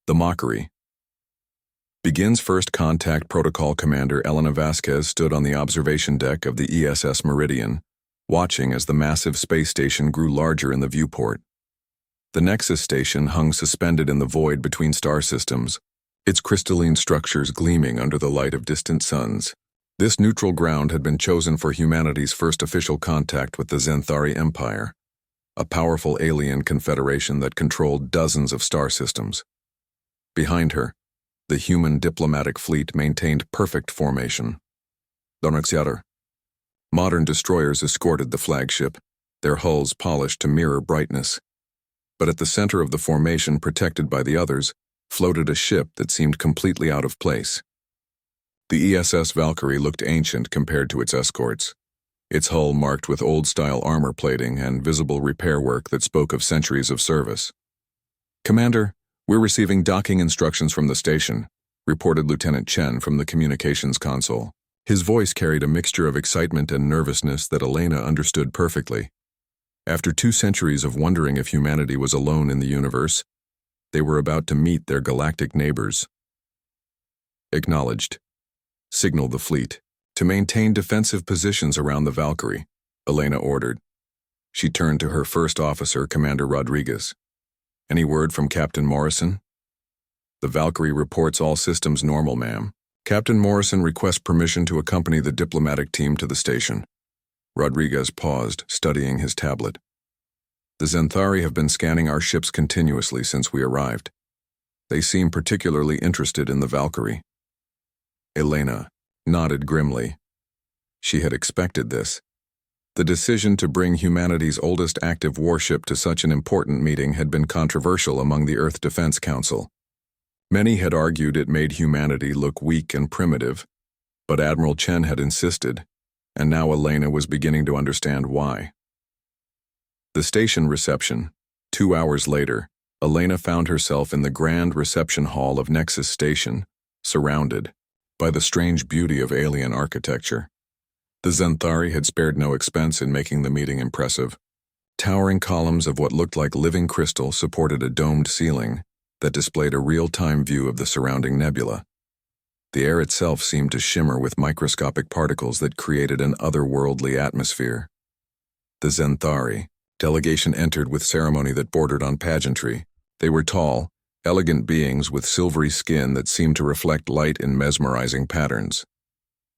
The Mockery. Begins First Contact Protocol Commander Elena Vasquez stood on the observation deck of the ESS Meridian, watching as the massive space station grew larger in the viewport. The Nexus station hung suspended in the void between star systems, its crystalline structures gleaming under the light of distant suns. This neutral ground had been chosen for humanity's first official contact with the Xanthari Empire, a powerful alien confederation that controlled dozens of star systems. Behind her, the human diplomatic fleet maintained perfect formation. Modern destroyers escorted the flagship, their hulls polished to mirror brightness. But at the center of the formation, protected by the others, floated a ship that seemed completely out of place. The ESS Valkyrie looked ancient compared to its escorts, its hull marked with old-style armor plating and visible repair work that spoke of centuries of service. "Commander, we're receiving docking instructions from the station," reported Lieutenant Chen from the communications console. His voice carried a mixture of excitement and nervousness that Elena understood perfectly. After 2 centuries of wondering if humanity was alone in the universe, they were about to meet their galactic neighbors. "Acknowledged. Signal the fleet to maintain defensive positions around the Valkyrie," Elena ordered. She turned to her first officer, Commander Rodriguez. "Any word from Captain Morrison?" "The Valkyrie reports all systems normal, ma'am. Captain Morrison requests permission to accompany the diplomatic team to the station." Rodriguez paused, studying his tablet. "The Xanthari have been scanning our ships continuously since we arrived. They seem particularly interested in the Valkyrie." Elena nodded grimly. She had expected this. The decision to bring humanity's oldest active warship to such an important meeting had been controversial among the Earth Defense Council. Many had argued it made humanity look weak and primitive, but Admiral Chen had insisted, and now Elena was beginning to understand why. The station reception. 2 hours later, Elena found herself in the grand reception hall of Nexus Station, surrounded by the strange beauty of alien architecture. The Xanthari had spared no expense in making the meeting impressive. Towering columns of what looked like living crystal supported a domed ceiling that displayed a real-time view of the surrounding nebula. The air itself seemed to shimmer with microscopic particles that created an otherworldly atmosphere. The Xanthari delegation entered with ceremony that bordered on pageantry. They were tall, elegant beings with silvery skin that seemed to reflect light in mesmerizing patterns.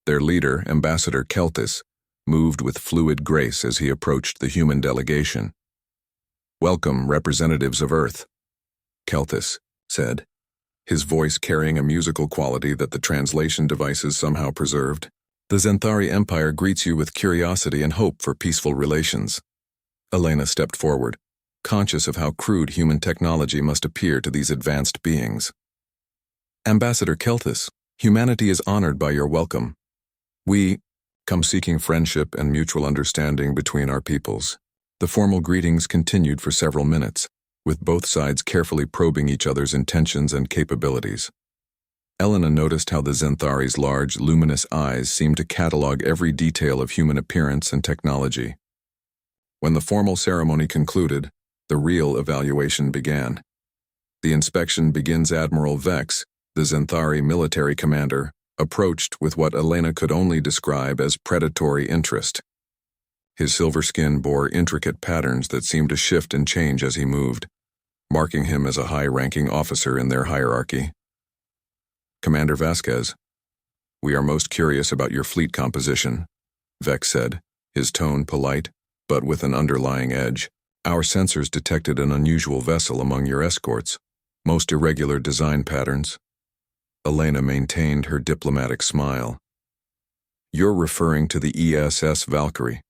Their leader, Ambassador Keltis, moved with fluid grace as he approached the human delegation. "Welcome, representatives of Earth," Keltis said, his voice carrying a musical quality that the translation devices somehow preserved. "The Xanthari Empire greets you with curiosity and hope for peaceful relations." Elena stepped forward, conscious of how crude human technology must appear to these advanced beings. "Ambassador Keltis, humanity is honored by your welcome. We come seeking friendship and mutual understanding between our peoples." The formal greetings continued for several minutes, with both sides carefully probing each other's intentions and capabilities. Elena noticed how the Xanthari's large, luminous eyes seemed to catalog every detail of human appearance and technology. When the formal ceremony concluded, the real evaluation began. The inspection begins. Admiral Vex, the Xanthari military commander, approached with what Elena could only describe as predatory interest. His silver skin bore intricate patterns that seemed to shift and change as he moved, marking him as a high-ranking officer in their hierarchy. "Commander Vasquez, we are most curious about your fleet composition," Vex said, his tone polite, but with an underlying edge. "Our sensors detected an unusual vessel among your escorts, most irregular design patterns." Elena maintained her diplomatic smile. "You're referring to the ESS Valkyrie.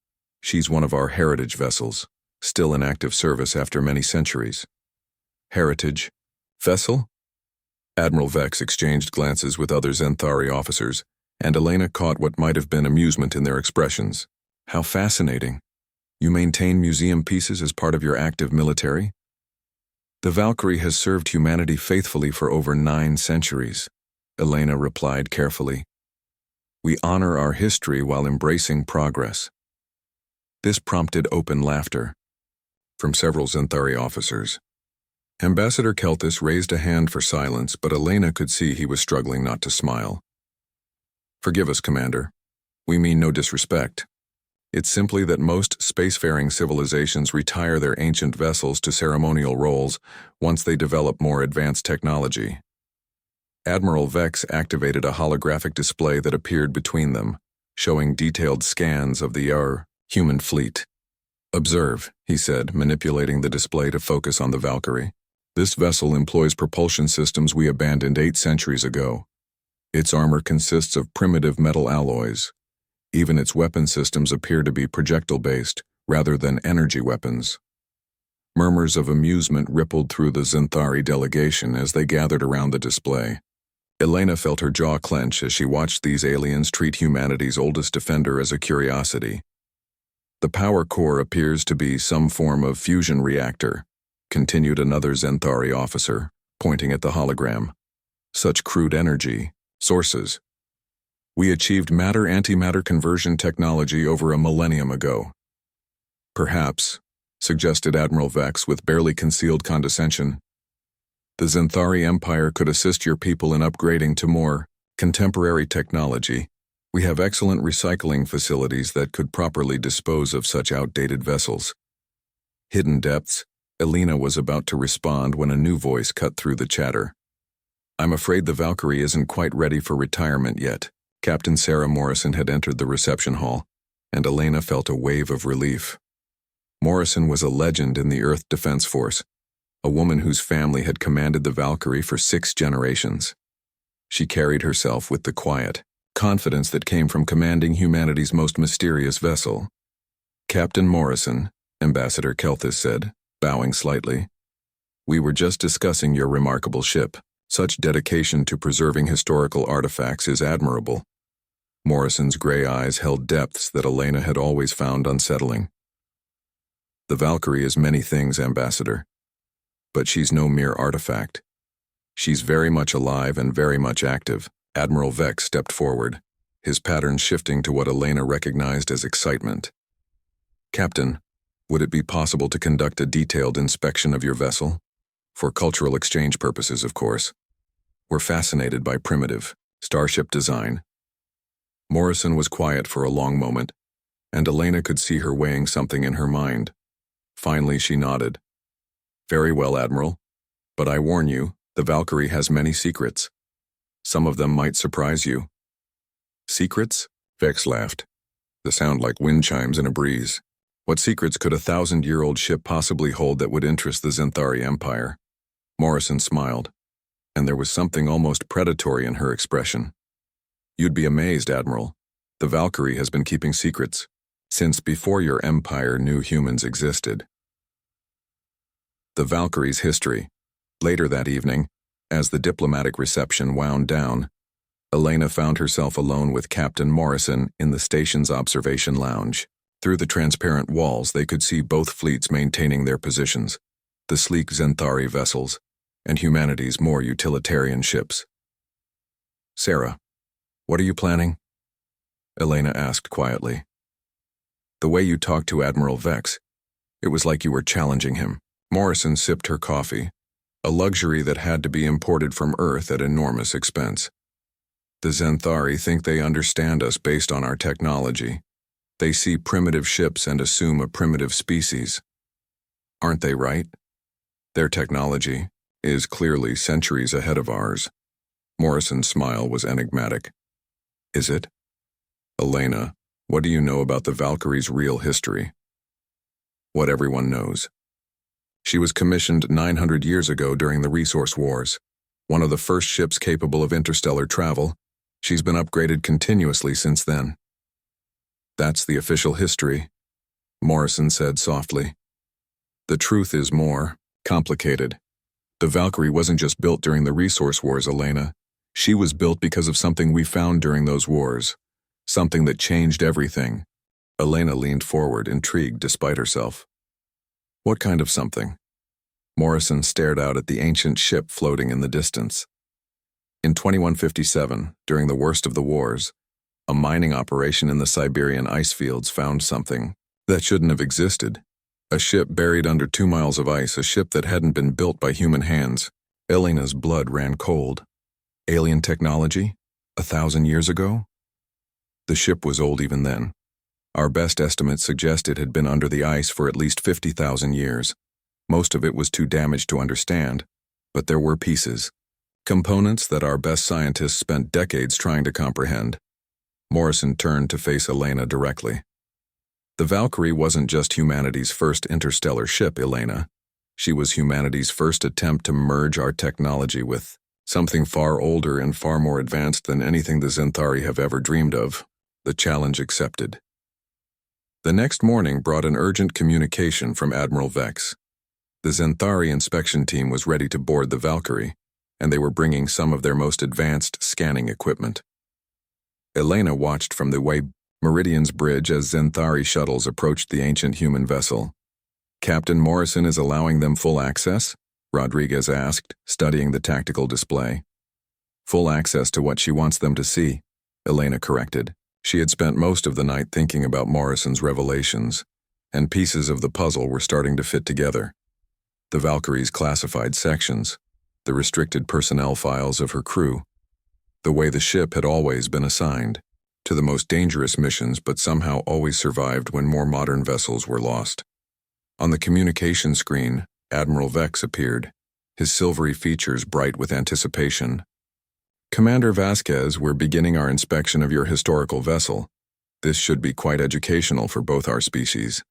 She's one of our heritage vessels, still in active service after many centuries." "Heritage vessel?" Admiral Vex exchanged glances with other Xanthari officers, and Elena caught what might have been amusement in their expressions. "How fascinating. You maintain museum pieces as part of your active military?" "The Valkyrie has served humanity faithfully for over 9 centuries, Elena replied carefully. "We honor our history while embracing progress." This prompted open laughter from several Xanthari officers. Ambassador Keltis raised a hand for silence, but Elena could see he was struggling not to smile. Forgive us, Commander. We mean no disrespect. It's simply that most spacefaring civilizations retire their ancient vessels to ceremonial roles once they develop more advanced technology. Admiral Vex activated a holographic display that appeared between them, showing detailed scans of the human fleet. Observe, he said, manipulating the display to focus on the Valkyrie. This vessel employs propulsion systems we abandoned 8 centuries ago. Its armor consists of primitive metal alloys. Even its weapon systems appear to be projectile-based, rather than energy weapons. Murmurs of amusement rippled through the Xanthari delegation as they gathered around the display. Elena felt her jaw clench as she watched these aliens treat humanity's oldest defender as a curiosity. The power core appears to be some form of fusion reactor, continued another Xanthari officer, pointing at the hologram. Such crude energy. Sources. We achieved matter-antimatter conversion technology over a millennium ago. Perhaps, suggested Admiral Vex with barely concealed condescension, the Xanthari Empire could assist your people in upgrading to more contemporary technology. We have excellent recycling facilities that could properly dispose of such outdated vessels. Hidden depths. Elena was about to respond when a new voice cut through the chatter. I'm afraid the Valkyrie isn't quite ready for retirement yet. Captain Sarah Morrison had entered the reception hall, and Elena felt a wave of relief. Morrison was a legend in the Earth Defense Force, a woman whose family had commanded the Valkyrie for 6 generations. She carried herself with the quiet confidence that came from commanding humanity's most mysterious vessel. Captain Morrison, Ambassador Keltis said, bowing slightly. We were just discussing your remarkable ship. Such dedication to preserving historical artifacts is admirable. Morrison's gray eyes held depths that Elena had always found unsettling. The Valkyrie is many things, Ambassador. But she's no mere artifact. She's very much alive and very much active. Admiral Vex stepped forward, his pattern shifting to what Elena recognized as excitement. Captain, would it be possible to conduct a detailed inspection of your vessel? For cultural exchange purposes, of course. We're fascinated by primitive starship design. Morrison was quiet for a long moment, and Elena could see her weighing something in her mind. Finally, she nodded. Very well, Admiral. But I warn you, the Valkyrie has many secrets. Some of them might surprise you. Secrets? Vex laughed. The sound like wind chimes in a breeze. What secrets could a 1,000-year-old ship possibly hold that would interest the Xanthari Empire? Morrison smiled, and there was something almost predatory in her expression. You'd be amazed, Admiral. The Valkyrie has been keeping secrets since before your empire knew humans existed. The Valkyrie's history. Later that evening, as the diplomatic reception wound down, Elena found herself alone with Captain Morrison in the station's observation lounge. Through the transparent walls, they could see both fleets maintaining their positions, the sleek Xanthari vessels, and humanity's more utilitarian ships. Sarah, what are you planning? Elena asked quietly. The way you talked to Admiral Vex, it was like you were challenging him. Morrison sipped her coffee, a luxury that had to be imported from Earth at enormous expense. The Xanthari think they understand us based on our technology. They see primitive ships and assume a primitive species. Aren't they right? Their technology is clearly centuries ahead of ours. Morrison's smile was enigmatic. Is it? Elena, what do you know about the Valkyrie's real history? What everyone knows. She was commissioned 900 years ago during the Resource Wars. One of the first ships capable of interstellar travel. She's been upgraded continuously since then. That's the official history, Morrison said softly. The truth is more complicated. The Valkyrie wasn't just built during the Resource Wars, Elena. She was built because of something we found during those wars. Something that changed everything. Elena leaned forward, intrigued despite herself. What kind of something? Morrison stared out at the ancient ship floating in the distance. In 2157, during the worst of the wars, a mining operation in the Siberian ice fields found something that shouldn't have existed. A ship buried under 2 miles of ice, a ship that hadn't been built by human hands. Elena's blood ran cold. Alien technology? 1,000 years ago? The ship was old even then. Our best estimates suggest it had been under the ice for at least 50,000 years. Most of it was too damaged to understand, but there were pieces. Components that our best scientists spent decades trying to comprehend. Morrison turned to face Elena directly. The Valkyrie wasn't just humanity's first interstellar ship, Elena. She was humanity's first attempt to merge our technology with something far older and far more advanced than anything the Xanthari have ever dreamed of. The challenge accepted. The next morning brought an urgent communication from Admiral Vex. The Xanthari inspection team was ready to board the Valkyrie, and they were bringing some of their most advanced scanning equipment. Elena watched from the way Meridian's bridge as Xanthari shuttles approached the ancient human vessel. "Captain Morrison is allowing them full access?" Rodriguez asked, studying the tactical display. "Full access to what she wants them to see," Elena corrected. She had spent most of the night thinking about Morrison's revelations, and pieces of the puzzle were starting to fit together. The Valkyrie's classified sections, the restricted personnel files of her crew, the way the ship had always been assigned to the most dangerous missions but somehow always survived when more modern vessels were lost. On the communication screen, Admiral Vex appeared, his silvery features bright with anticipation. "Commander Vasquez, we're beginning our inspection of your historical vessel. This should be quite educational for both our species."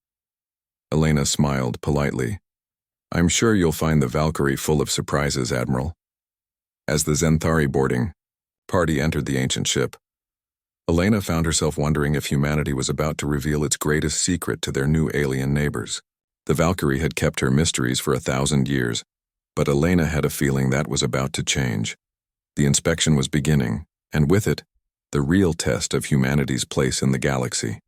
Elena smiled politely. "I'm sure you'll find the Valkyrie full of surprises, Admiral." As the Xanthari boarding party entered the ancient ship, Elena found herself wondering if humanity was about to reveal its greatest secret to their new alien neighbors. The Valkyrie had kept her mysteries for 1,000 years, but Elena had a feeling that was about to change. The inspection was beginning, and with it, the real test of humanity's place in the galaxy.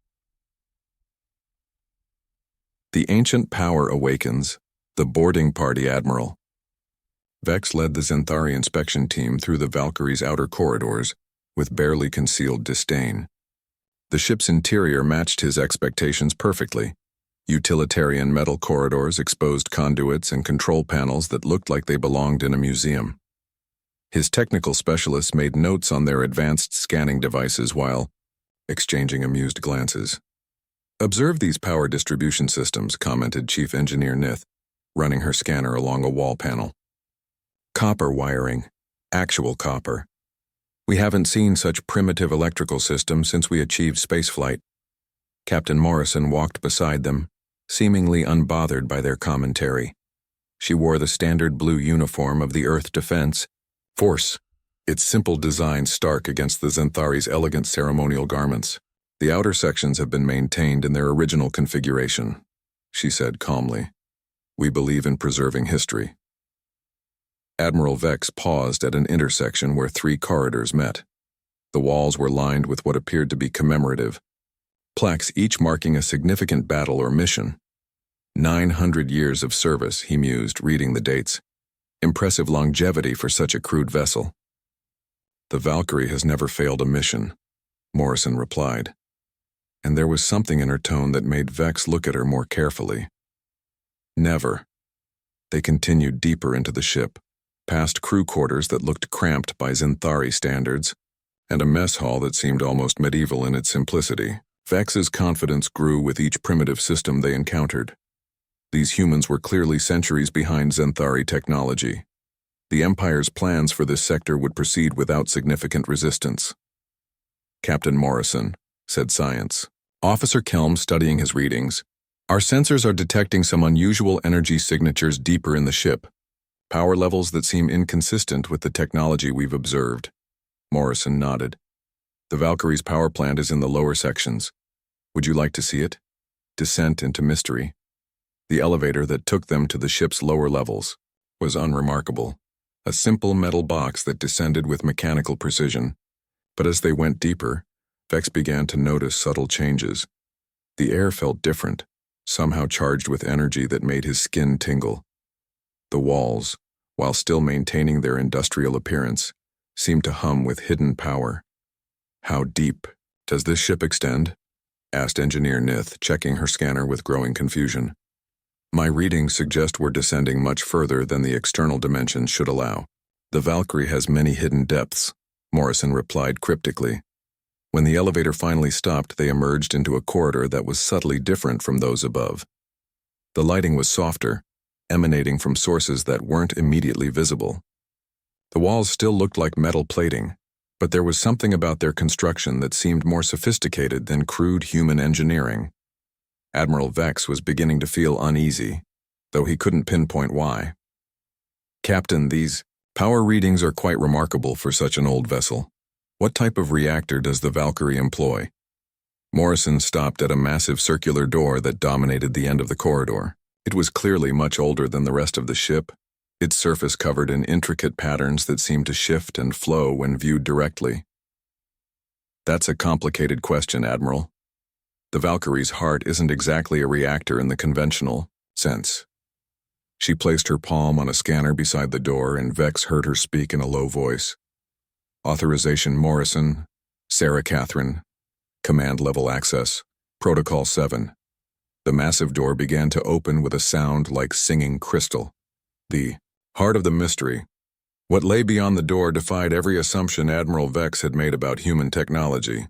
The ancient power awakens. The boarding party admiral. Vex led the Xanthari inspection team through the Valkyrie's outer corridors with barely concealed disdain. The ship's interior matched his expectations perfectly. Utilitarian metal corridors, exposed conduits, and control panels that looked like they belonged in a museum. His technical specialists made notes on their advanced scanning devices while exchanging amused glances. "Observe these power distribution systems," commented Chief Engineer Nith, running her scanner along a wall panel. "Copper wiring. Actual copper. We haven't seen such primitive electrical systems since we achieved spaceflight." Captain Morrison walked beside them, seemingly unbothered by their commentary. She wore the standard blue uniform of the Earth Defense Force, its simple design stark against the Xanthari's elegant ceremonial garments. "The outer sections have been maintained in their original configuration," she said calmly. "We believe in preserving history." Admiral Vex paused at an intersection where 3 corridors met. The walls were lined with what appeared to be commemorative plaques, each marking a significant battle or mission. 900 years of service, he mused, reading the dates. Impressive longevity for such a crude vessel. "The Valkyrie has never failed a mission," Morrison replied. And there was something in her tone that made Vex look at her more carefully. "Never." They continued deeper into the ship, past crew quarters that looked cramped by Xanthari standards, and a mess hall that seemed almost medieval in its simplicity. Vex's confidence grew with each primitive system they encountered. These humans were clearly centuries behind Xanthari technology. The Empire's plans for this sector would proceed without significant resistance. "Captain Morrison," said Science. Officer Kelm studying his readings. "Our sensors are detecting some unusual energy signatures deeper in the ship. Power levels that seem inconsistent with the technology we've observed." Morrison nodded. "The Valkyrie's power plant is in the lower sections. Would you like to see it?" Descent into mystery. The elevator that took them to the ship's lower levels was unremarkable. A simple metal box that descended with mechanical precision. But as they went deeper, Vex began to notice subtle changes. The air felt different, somehow charged with energy that made his skin tingle. The walls, while still maintaining their industrial appearance, seemed to hum with hidden power. "How deep does this ship extend?" asked Engineer Nith, checking her scanner with growing confusion. My readings suggest we're descending much further than the external dimensions should allow. The Valkyrie has many hidden depths, Morrison replied cryptically. When the elevator finally stopped, they emerged into a corridor that was subtly different from those above. The lighting was softer, emanating from sources that weren't immediately visible. The walls still looked like metal plating, but there was something about their construction that seemed more sophisticated than crude human engineering. Admiral Vex was beginning to feel uneasy, though he couldn't pinpoint why. "Captain, these power readings are quite remarkable for such an old vessel. What type of reactor does the Valkyrie employ?" Morrison stopped at a massive circular door that dominated the end of the corridor. It was clearly much older than the rest of the ship, its surface covered in intricate patterns that seemed to shift and flow when viewed directly. "That's a complicated question, Admiral. The Valkyrie's heart isn't exactly a reactor in the conventional sense." She placed her palm on a scanner beside the door, and Vex heard her speak in a low voice. "Authorization Morrison, Sarah Catherine, command level access, Protocol 7. The massive door began to open with a sound like singing crystal. The heart of the mystery. What lay beyond the door defied every assumption Admiral Vex had made about human technology.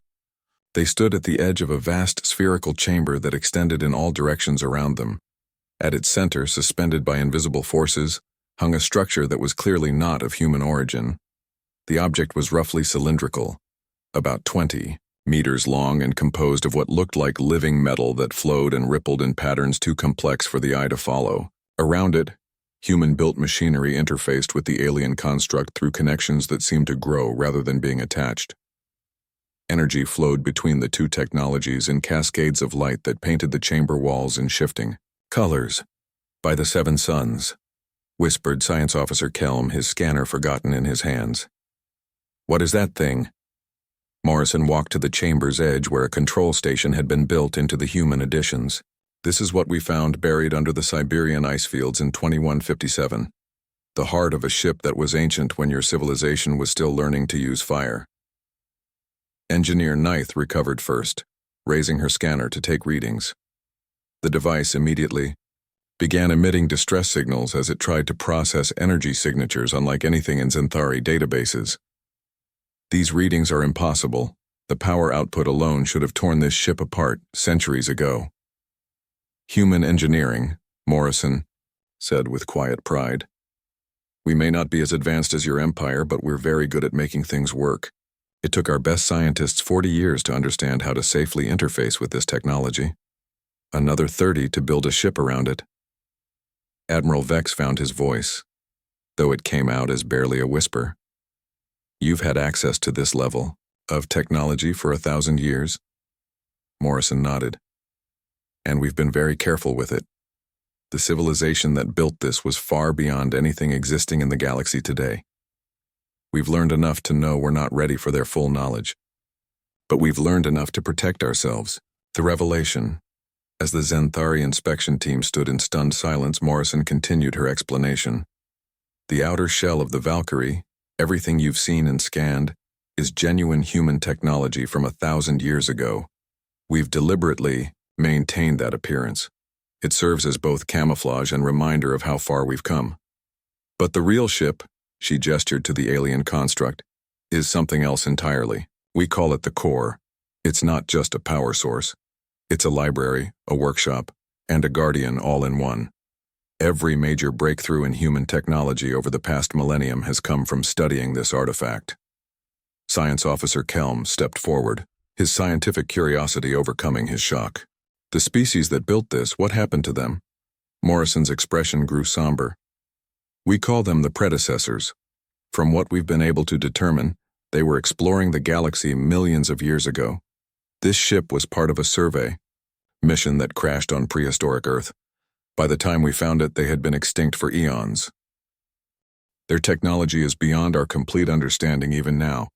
They stood at the edge of a vast spherical chamber that extended in all directions around them. At its center, suspended by invisible forces, hung a structure that was clearly not of human origin. The object was roughly cylindrical, about 20 meters long, and composed of what looked like living metal that flowed and rippled in patterns too complex for the eye to follow. Around it, human-built machinery interfaced with the alien construct through connections that seemed to grow rather than being attached. Energy flowed between the two technologies in cascades of light that painted the chamber walls in shifting colors. "By the seven suns," whispered Science Officer Kelm, his scanner forgotten in his hands. "What is that thing?" Morrison walked to the chamber's edge where a control station had been built into the human additions. "This is what we found buried under the Siberian ice fields in 2157. The heart of a ship that was ancient when your civilization was still learning to use fire." Engineer Neith recovered first, raising her scanner to take readings. The device immediately began emitting distress signals as it tried to process energy signatures unlike anything in Xanthari databases. "These readings are impossible. The power output alone should have torn this ship apart centuries ago." "Human engineering," Morrison said with quiet pride. "We may not be as advanced as your empire, but we're very good at making things work. It took our best scientists 40 years to understand how to safely interface with this technology. Another 30 to build a ship around it." Admiral Vex found his voice, though it came out as barely a whisper. "You've had access to this level of technology for 1,000 years?" Morrison nodded. "And we've been very careful with it. The civilization that built this was far beyond anything existing in the galaxy today. We've learned enough to know we're not ready for their full knowledge. But we've learned enough to protect ourselves." The revelation. As the Xanthari inspection team stood in stunned silence, Morrison continued her explanation. "The outer shell of the Valkyrie, everything you've seen and scanned, is genuine human technology from 1,000 years ago. We've deliberately maintained that appearance. It serves as both camouflage and reminder of how far we've come. But the real ship," she gestured to the alien construct, "is something else entirely. We call it the core. It's not just a power source. It's a library, a workshop, and a guardian all in one. Every major breakthrough in human technology over the past millennium has come from studying this artifact." Science Officer Kelm stepped forward, his scientific curiosity overcoming his shock. "The species that built this, what happened to them?" Morrison's expression grew somber. "We call them the predecessors. From what we've been able to determine, they were exploring the galaxy millions of years ago. This ship was part of a survey mission that crashed on prehistoric Earth. By the time we found it, they had been extinct for eons. Their technology is beyond our complete understanding even now,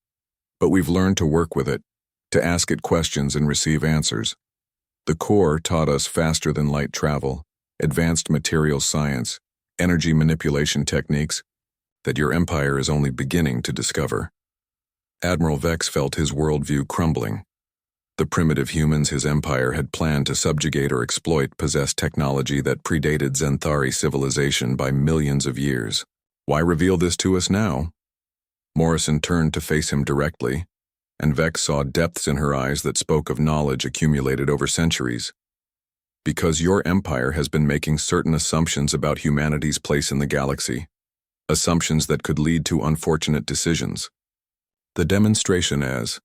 but we've learned to work with it, to ask it questions and receive answers. The core taught us faster than light travel, advanced materials science, energy manipulation techniques that your empire is only beginning to discover." Admiral Vex felt his worldview crumbling. The primitive humans his empire had planned to subjugate or exploit possessed technology that predated Zenthari civilization by millions of years. Why reveal this to us now? Morrison turned to face him directly, and Vex saw depths in her eyes that spoke of knowledge accumulated over centuries. Because your empire has been making certain assumptions about humanity's place in the galaxy, assumptions that could lead to unfortunate decisions. The demonstration as,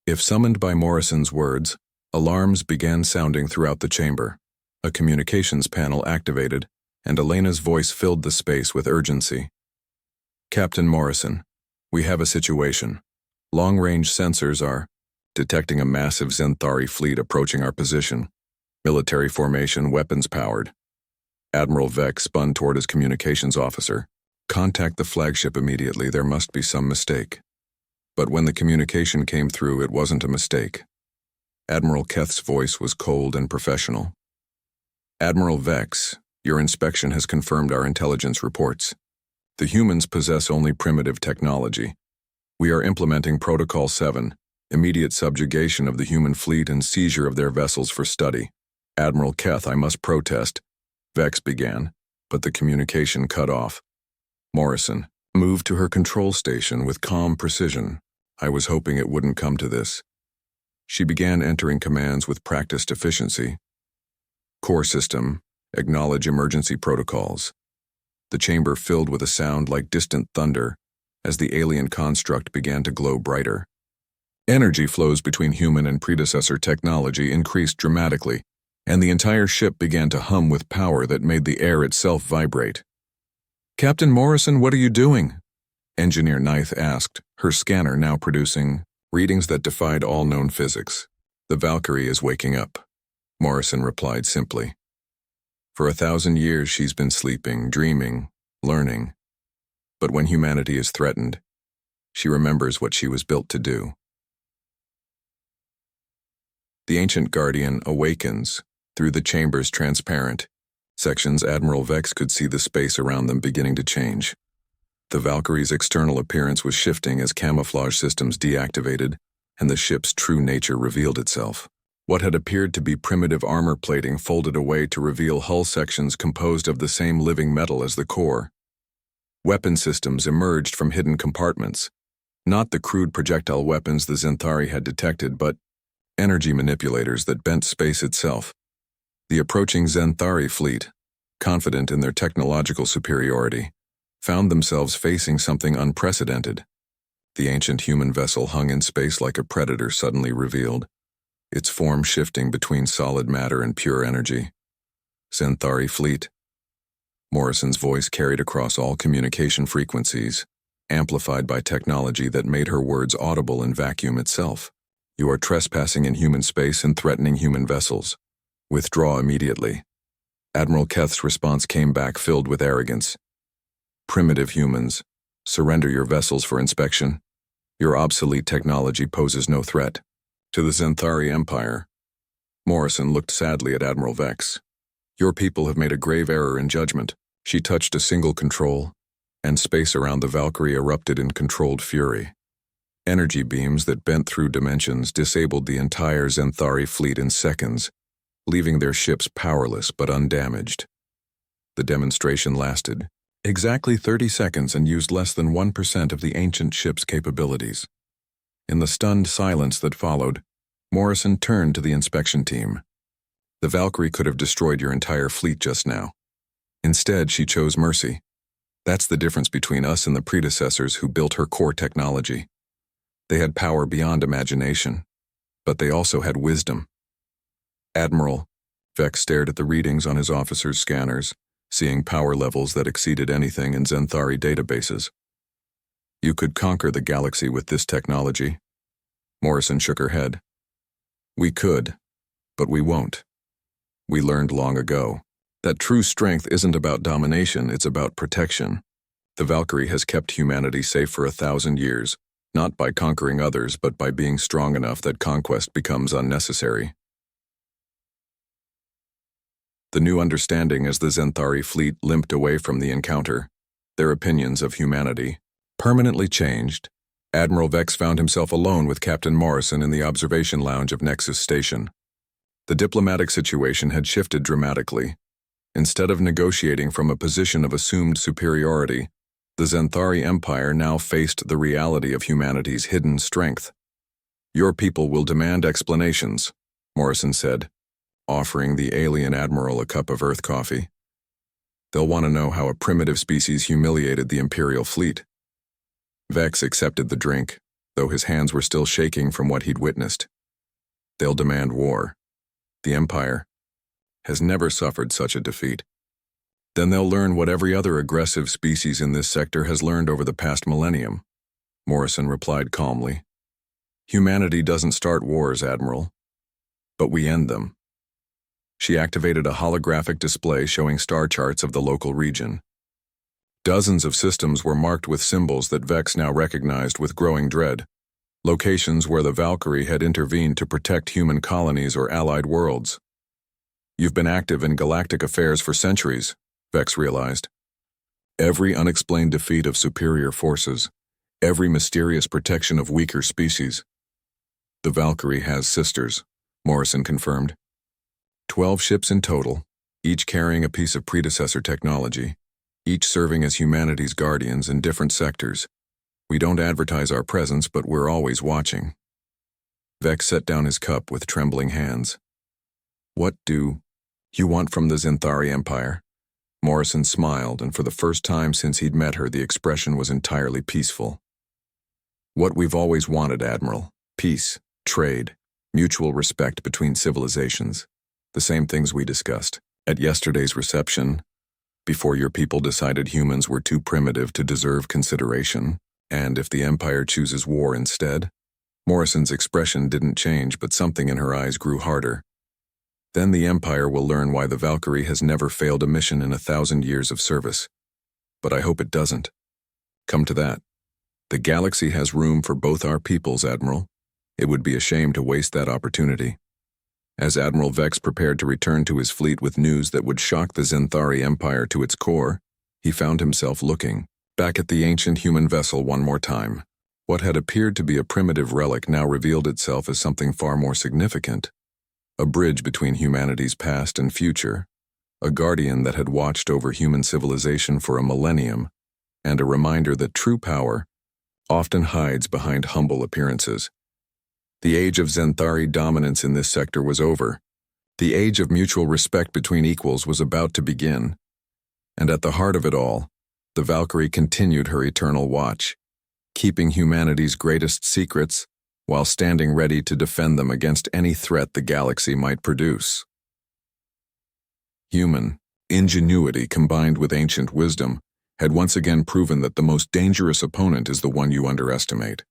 if summoned by Morrison's words, alarms began sounding throughout the chamber. A communications panel activated, and Elena's voice filled the space with urgency. Captain Morrison, we have a situation. Long-range sensors are detecting a massive Zenthari fleet approaching our position. Military formation, weapons powered. Admiral Vex spun toward his communications officer. Contact the flagship immediately, there must be some mistake. But when the communication came through, it wasn't a mistake. Admiral Keth's voice was cold and professional. Admiral Vex, your inspection has confirmed our intelligence reports. The humans possess only primitive technology. We are implementing Protocol 7, immediate subjugation of the human fleet and seizure of their vessels for study. Admiral Keth, I must protest, Vex began, but the communication cut off. Morrison moved to her control station with calm precision. I was hoping it wouldn't come to this. She began entering commands with practiced efficiency. Core system, acknowledge emergency protocols. The chamber filled with a sound like distant thunder as the alien construct began to glow brighter. Energy flows between human and predecessor technology increased dramatically, and the entire ship began to hum with power that made the air itself vibrate. Captain Morrison, what are you doing? Engineer Knight asked, her scanner now producing readings that defied all known physics. The Valkyrie is waking up, Morrison replied simply. For 1,000 years she's been sleeping, dreaming, learning. But when humanity is threatened, she remembers what she was built to do. The ancient guardian awakens through the chamber's transparent sections. Admiral Vex could see the space around them beginning to change. The Valkyrie's external appearance was shifting as camouflage systems deactivated, and the ship's true nature revealed itself. What had appeared to be primitive armor plating folded away to reveal hull sections composed of the same living metal as the core. Weapon systems emerged from hidden compartments. Not the crude projectile weapons the Zenthari had detected, but energy manipulators that bent space itself. The approaching Zenthari fleet, confident in their technological superiority, found themselves facing something unprecedented. The ancient human vessel hung in space like a predator suddenly revealed, its form shifting between solid matter and pure energy. Zenthari fleet. Morrison's voice carried across all communication frequencies, amplified by technology that made her words audible in vacuum itself. You are trespassing in human space and threatening human vessels. Withdraw immediately. Admiral Keth's response came back filled with arrogance. Primitive humans, surrender your vessels for inspection. Your obsolete technology poses no threat. To the Zenthari Empire. Morrison looked sadly at Admiral Vex. Your people have made a grave error in judgment. She touched a single control, and space around the Valkyrie erupted in controlled fury. Energy beams that bent through dimensions disabled the entire Zenthari fleet in seconds, leaving their ships powerless but undamaged. The demonstration lasted exactly 30 seconds and used less than 1% of the ancient ship's capabilities. In the stunned silence that followed, Morrison turned to the inspection team. The Valkyrie could have destroyed your entire fleet just now. Instead, she chose mercy. That's the difference between us and the predecessors who built her core technology. They had power beyond imagination, but they also had wisdom. Admiral, Vex stared at the readings on his officer's scanners, seeing power levels that exceeded anything in Zenthari databases. You could conquer the galaxy with this technology. Morrison shook her head. We could, but we won't. We learned long ago that true strength isn't about domination, it's about protection. The Valkyrie has kept humanity safe for 1,000 years, not by conquering others, but by being strong enough that conquest becomes unnecessary. The new understanding as the Zenthari fleet limped away from the encounter, their opinions of humanity permanently changed, Admiral Vex found himself alone with Captain Morrison in the observation lounge of Nexus Station. The diplomatic situation had shifted dramatically. Instead of negotiating from a position of assumed superiority, the Xanthari Empire now faced the reality of humanity's hidden strength. "Your people will demand explanations," Morrison said, offering the alien admiral a cup of Earth coffee. "They'll want to know how a primitive species humiliated the Imperial fleet." Vex accepted the drink, though his hands were still shaking from what he'd witnessed. "They'll demand war. The Empire has never suffered such a defeat. Then they'll learn what every other aggressive species in this sector has learned over the past millennium," Morrison replied calmly. "Humanity doesn't start wars, Admiral, but we end them." She activated a holographic display showing star charts of the local region. Dozens of systems were marked with symbols that Vex now recognized with growing dread, locations where the Valkyrie had intervened to protect human colonies or allied worlds. "You've been active in galactic affairs for centuries," Vex realized. "Every unexplained defeat of superior forces, every mysterious protection of weaker species." "The Valkyrie has sisters," Morrison confirmed. 12 ships in total, each carrying a piece of predecessor technology, each serving as humanity's guardians in different sectors. "We don't advertise our presence, but we're always watching." Vex set down his cup with trembling hands. "What do you want from the Xanthari Empire?" Morrison smiled, and for the first time since he'd met her, the expression was entirely peaceful. "What we've always wanted, Admiral. Peace, trade, mutual respect between civilizations. The same things we discussed at yesterday's reception, before your people decided humans were too primitive to deserve consideration, and if the Empire chooses war instead." Morrison's expression didn't change, but something in her eyes grew harder. "Then the Empire will learn why the Valkyrie has never failed a mission in 1,000 years of service. But I hope it doesn't. Come to that. The galaxy has room for both our peoples, Admiral. It would be a shame to waste that opportunity." As Admiral Vex prepared to return to his fleet with news that would shock the Xanthari Empire to its core, he found himself looking back at the ancient human vessel one more time. What had appeared to be a primitive relic now revealed itself as something far more significant. A bridge between humanity's past and future, a guardian that had watched over human civilization for a millennium, and a reminder that true power often hides behind humble appearances. The age of Xanthari dominance in this sector was over. The age of mutual respect between equals was about to begin. And at the heart of it all, the Valkyrie continued her eternal watch, keeping humanity's greatest secrets while standing ready to defend them against any threat the galaxy might produce. Human ingenuity combined with ancient wisdom had once again proven that the most dangerous opponent is the one you underestimate.